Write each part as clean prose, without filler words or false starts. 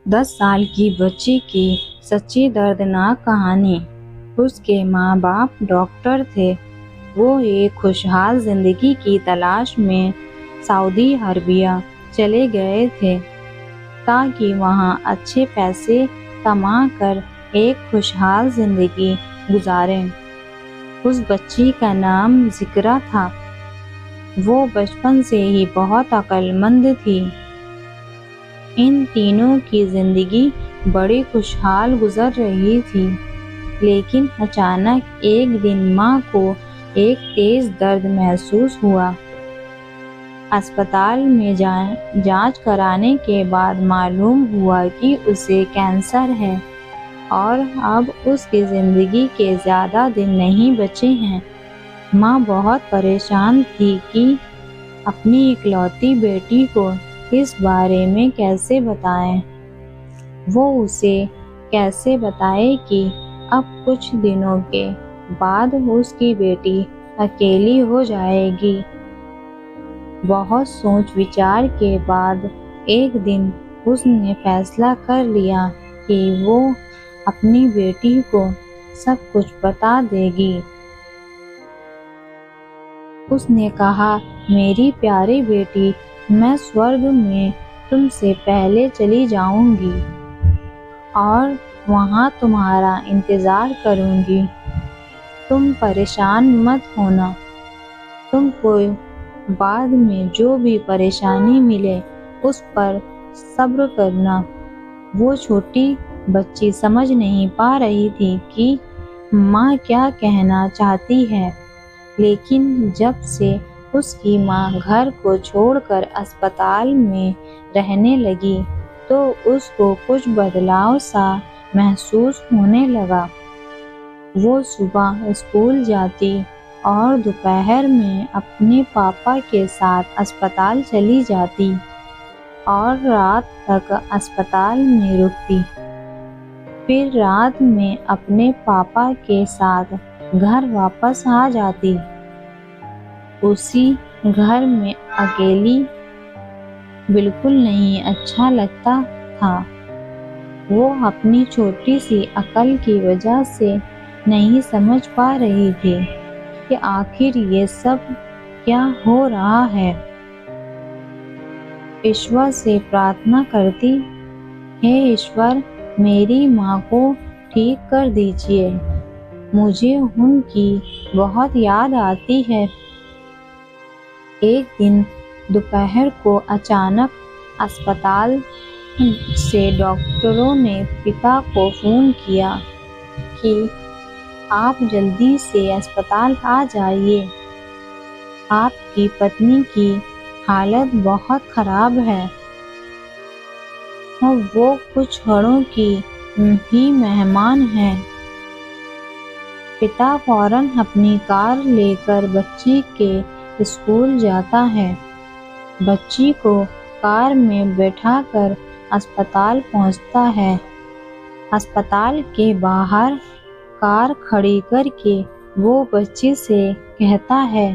10 साल की बच्ची की सच्ची दर्दनाक कहानी। उसके माँ बाप डॉक्टर थे। वो एक खुशहाल जिंदगी की तलाश में सऊदी अरबिया चले गए थे ताकि वहाँ अच्छे पैसे कमा कर एक खुशहाल जिंदगी गुजारें। उस बच्ची का नाम जिक्रा था। वो बचपन से ही बहुत अक्लमंद थी। इन तीनों की जिंदगी बड़ी खुशहाल गुजर रही थी, लेकिन अचानक एक दिन माँ को एक तेज दर्द महसूस हुआ। अस्पताल में जांच कराने के बाद मालूम हुआ कि उसे कैंसर है और अब उसकी जिंदगी के ज़्यादा दिन नहीं बचे हैं। माँ बहुत परेशान थी कि अपनी इकलौती बेटी को इस बारे में कैसे बताएं। वो उसे कैसे बताए कि अब कुछ दिनों के बाद उसकी बेटी अकेली हो जाएगी। बहुत सोच विचार के बाद एक दिन उसने फैसला कर लिया कि वो अपनी बेटी को सब कुछ बता देगी। उसने कहा, मेरी प्यारी बेटी, मैं स्वर्ग में तुमसे पहले चली जाऊंगी और वहाँ तुम्हारा इंतज़ार करूंगी। तुम परेशान मत होना। तुमको बाद में जो भी परेशानी मिले उस पर सब्र करना। वो छोटी बच्ची समझ नहीं पा रही थी कि माँ क्या कहना चाहती है, लेकिन जब से उसकी माँ घर को छोड़कर अस्पताल में रहने लगी तो उसको कुछ बदलाव सा महसूस होने लगा। वो सुबह स्कूल जाती और दोपहर में अपने पापा के साथ अस्पताल चली जाती और रात तक अस्पताल में रुकती। फिर रात में अपने पापा के साथ घर वापस आ जाती। उसी घर में अकेली बिल्कुल नहीं अच्छा लगता था। वो अपनी छोटी सी अकल की वजह से नहीं समझ पा रही थी कि आखिर ये सब क्या हो रहा है। ईश्वर से प्रार्थना करती, हे ईश्वर, मेरी माँ को ठीक कर दीजिए। मुझे उनकी बहुत याद आती है। एक दिन दोपहर को अचानक अस्पताल से डॉक्टरों ने पिता को फ़ोन किया कि आप जल्दी से अस्पताल आ जाइए। आपकी पत्नी की हालत बहुत ख़राब है और वो कुछ घड़ों की ही मेहमान है। पिता फौरन अपनी कार लेकर बच्ची के स्कूल जाता है। बच्ची को कार में बैठाकर अस्पताल पहुंचता है। अस्पताल के बाहर कार खड़ी करके वो बच्ची से कहता है,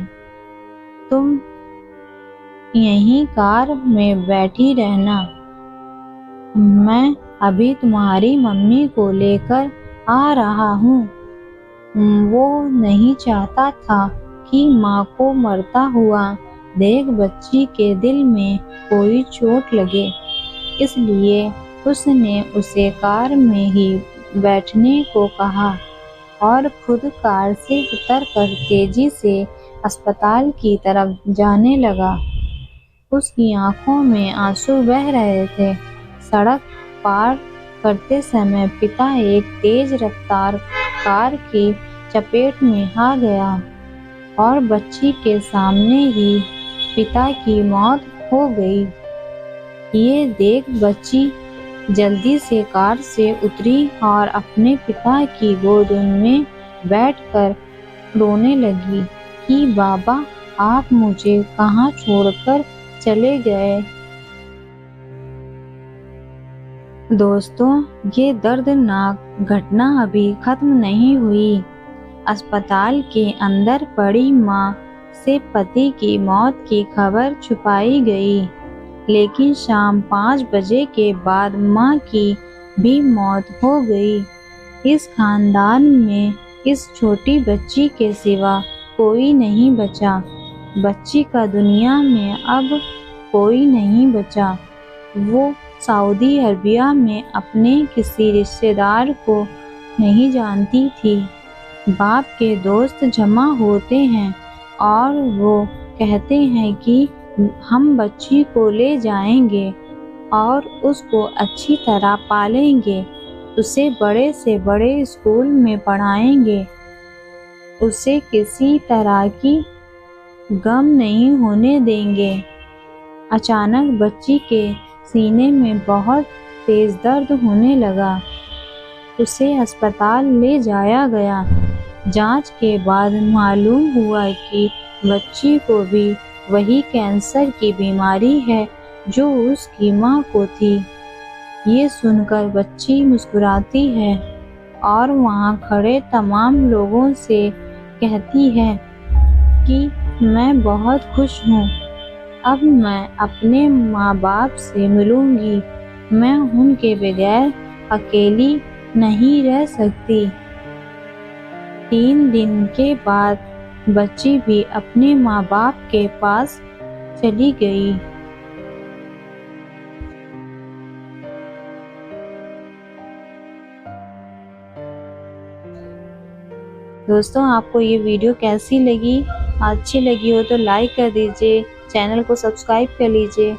तुम यहीं कार में बैठी रहना, मैं अभी तुम्हारी मम्मी को लेकर आ रहा हूँ। वो नहीं चाहता था कि माँ को मरता हुआ देख बच्ची के दिल में कोई चोट लगे, इसलिए उसने उसे कार में ही बैठने को कहा और खुद कार से उतरकर तेजी से अस्पताल की तरफ जाने लगा। उसकी आंखों में आंसू बह रहे थे। सड़क पार करते समय पिता एक तेज रफ्तार कार की चपेट में आ गया और बच्ची के सामने ही पिता की मौत हो गई। ये देख बच्ची जल्दी से कार से उतरी और अपने पिता की गोद में बैठकर रोने लगी कि बाबा, आप मुझे कहाँ छोड़कर चले गए। दोस्तों, ये दर्दनाक घटना अभी खत्म नहीं हुई। अस्पताल के अंदर पड़ी माँ से पति की मौत की खबर छुपाई गई। लेकिन शाम 5 बजे के बाद माँ की भी मौत हो गई। इस खानदान में इस छोटी बच्ची के सिवा कोई नहीं बचा। बच्ची का दुनिया में अब कोई नहीं बचा। वो सऊदी अरबिया में अपने किसी रिश्तेदार को नहीं जानती थी। बाप के दोस्त जमा होते हैं और वो कहते हैं कि हम बच्ची को ले जाएंगे और उसको अच्छी तरह पालेंगे, उसे बड़े से बड़े स्कूल में पढ़ाएंगे, उसे किसी तरह की गम नहीं होने देंगे। अचानक बच्ची के सीने में बहुत तेज दर्द होने लगा। उसे अस्पताल ले जाया गया। जांच के बाद मालूम हुआ कि बच्ची को भी वही कैंसर की बीमारी है जो उसकी माँ को थी। ये सुनकर बच्ची मुस्कुराती है और वहाँ खड़े तमाम लोगों से कहती है कि मैं बहुत खुश हूँ। अब मैं अपने माँ बाप से मिलूंगी। मैं उनके बगैर अकेली नहीं रह सकती। 3 दिन के बाद बच्ची भी अपने माँ बाप के पास चली गई। दोस्तों, आपको ये वीडियो कैसी लगी? अच्छी लगी हो तो लाइक कर दीजिए, चैनल को सब्सक्राइब कर लीजिए।